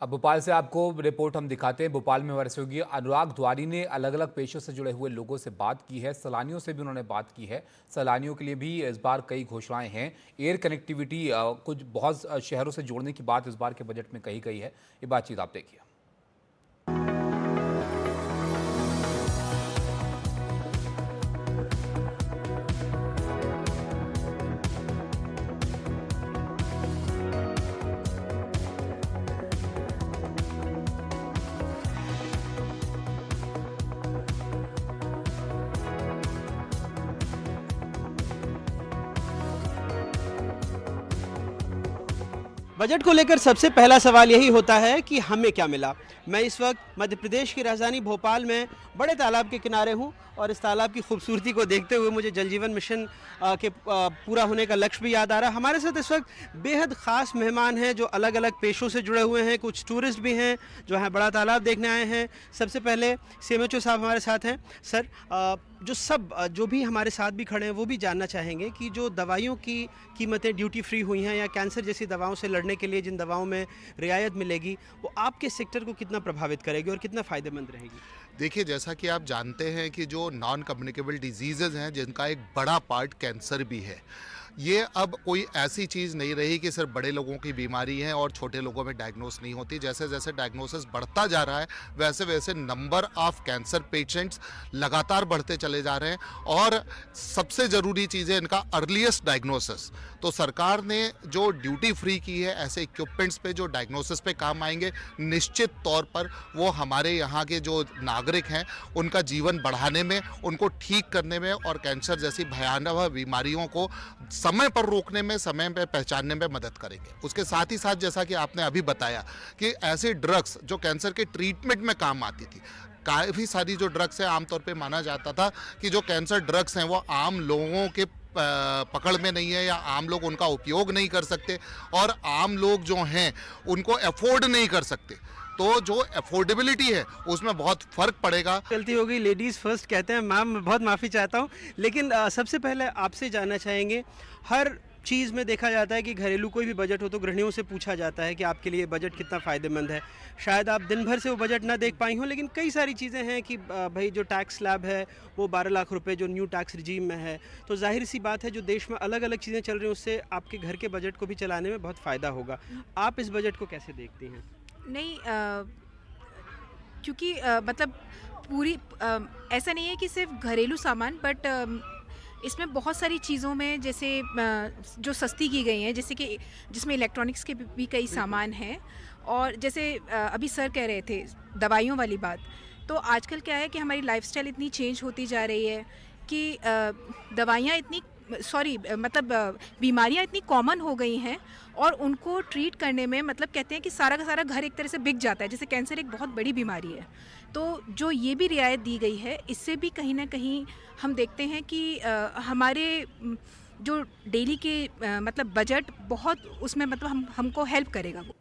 अब भोपाल से आपको रिपोर्ट हम दिखाते हैं। भोपाल में हमारे सहयोगी अनुराग द्वारी ने अलग अलग पेशों से जुड़े हुए लोगों से बात की है, सैलानियों से भी उन्होंने बात की है। सैलानियों के लिए भी इस बार कई घोषणाएं हैं। एयर कनेक्टिविटी कुछ बहुत शहरों से जोड़ने की बात इस बार के बजट में कही गई है। ये बातचीत आप देखिए। बजट को लेकर सबसे पहला सवाल यही होता है कि हमें क्या मिला। मैं इस वक्त मध्य प्रदेश की राजधानी भोपाल में बड़े तालाब के किनारे हूं और इस तालाब की खूबसूरती को देखते हुए मुझे जल जीवन मिशन के पूरा होने का लक्ष्य भी याद आ रहा है। हमारे साथ इस वक्त बेहद ख़ास मेहमान हैं जो अलग अलग पेशों से जुड़े हुए हैं। कुछ टूरिस्ट भी हैं जो यहाँ बड़ा तालाब देखने आए हैं। सबसे पहले CMHO साहब हमारे साथ हैं। सर, जो भी हमारे साथ भी खड़े हैं वो भी जानना चाहेंगे कि जो दवाइयों की कीमतें ड्यूटी फ्री हुई हैं या कैंसर जैसी दवाओं से लड़ने के लिए जिन दवाओं में रियायत मिलेगी वो आपके सेक्टर को कितना प्रभावित करेगी और कितना फ़ायदेमंद रहेगी? देखिए, जैसा कि आप जानते हैं कि जो नॉन कम्युनिकेबल डिजीज़ेज़ हैं जिनका एक बड़ा पार्ट कैंसर भी है, ये अब कोई ऐसी चीज़ नहीं रही कि सिर्फ बड़े लोगों की बीमारी है और छोटे लोगों में डायग्नोस नहीं होती। जैसे जैसे डायग्नोसिस बढ़ता जा रहा है वैसे वैसे नंबर ऑफ कैंसर पेशेंट्स लगातार बढ़ते चले जा रहे हैं और सबसे ज़रूरी चीज़ है इनका अर्लीस्ट डायग्नोसिस। तो सरकार ने जो ड्यूटी फ्री की है ऐसे इक्विपमेंट्स पे जो डायग्नोसिस पे काम आएंगे, निश्चित तौर पर वो हमारे यहाँ के जो नागरिक हैं उनका जीवन बढ़ाने में, उनको ठीक करने में और कैंसर जैसी भयानक बीमारियों को समय पर रोकने में, समय पर पहचानने में मदद करेंगे। उसके साथ ही साथ जैसा कि आपने अभी बताया कि ऐसे ड्रग्स जो कैंसर के ट्रीटमेंट में काम आती थी, काफ़ी सारी जो ड्रग्स है आमतौर पे माना जाता था कि जो कैंसर ड्रग्स हैं वो आम लोगों के पकड़ में नहीं है या आम लोग उनका उपयोग नहीं कर सकते और आम लोग जो हैं उनको अफोर्ड नहीं कर सकते। तो जो अफोर्डेबिलिटी है उसमें बहुत फ़र्क पड़ेगा। गलती हो गई, लेडीज़ फर्स्ट कहते हैं। मैम, मैं बहुत माफ़ी चाहता हूँ, लेकिन सबसे पहले आपसे जानना चाहेंगे, हर चीज़ में देखा जाता है कि घरेलू कोई भी बजट हो तो गृहिणियों से पूछा जाता है कि आपके लिए बजट कितना फ़ायदेमंद है। शायद आप दिन भर से वो बजट ना देख पाई हों, लेकिन कई सारी चीज़ें हैं कि भाई जो टैक्स स्लैब है वो 12 लाख रुपए जो न्यू टैक्स रिजीम में है, तो जाहिर सी बात है जो देश में अलग अलग चीज़ें चल रही हैं उससे आपके घर के बजट को भी चलाने में बहुत फ़ायदा होगा। आप इस बजट को कैसे देखती हैं? नहीं, क्योंकि मतलब पूरी ऐसा नहीं है कि सिर्फ घरेलू सामान, बट इसमें बहुत सारी चीज़ों में जैसे जो सस्ती की गई हैं, जैसे कि जिसमें इलेक्ट्रॉनिक्स के भी कई सामान हैं। और जैसे अभी सर कह रहे थे दवाइयों वाली बात, तो आजकल क्या है कि हमारी लाइफस्टाइल इतनी चेंज होती जा रही है कि दवाइयाँ इतनी बीमारियां इतनी कॉमन हो गई हैं और उनको ट्रीट करने में मतलब कहते हैं कि सारा का सारा घर एक तरह से बिक जाता है। जैसे कैंसर एक बहुत बड़ी बीमारी है, तो जो ये भी रियायत दी गई है इससे भी कहीं ना कहीं हम देखते हैं कि हमारे जो डेली के मतलब बजट बहुत उसमें मतलब हमको हेल्प करेगा वो।